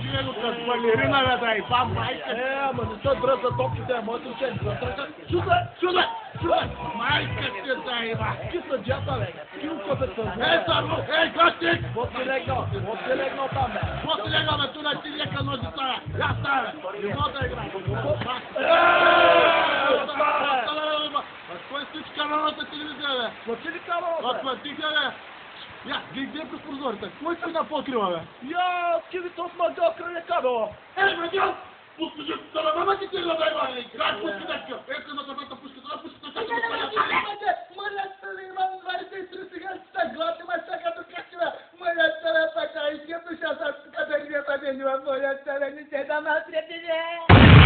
Снегу как балерина дай, помайка. Mano, só trança top que tem a moto, não tem trança. Chuta! Майка ти дай, ма. Que isso adianta, velho? Que um competição. Ей, Костик! Você legal também. После него ме туна ти лека нози стара. Я стара. И мота игра. Кой стичи каналната телевизия, бе? Você de calor, Отма тиха, бе. Я, где през прозорите? Кой си на покрива, бе? Я, скиви топ мадока, не кадо. Ей, мадьо! Пусти да ме мама ти ти да дай, бе. Как пусти така? Ето на табата пусти, това пусти така. Mulher Salima, vai ter três está glória, mas saca do cachorro. Mulher Salima, pra cair, que puxa essa cabelinha pra dentro, mulher Salima, não tem da matriz,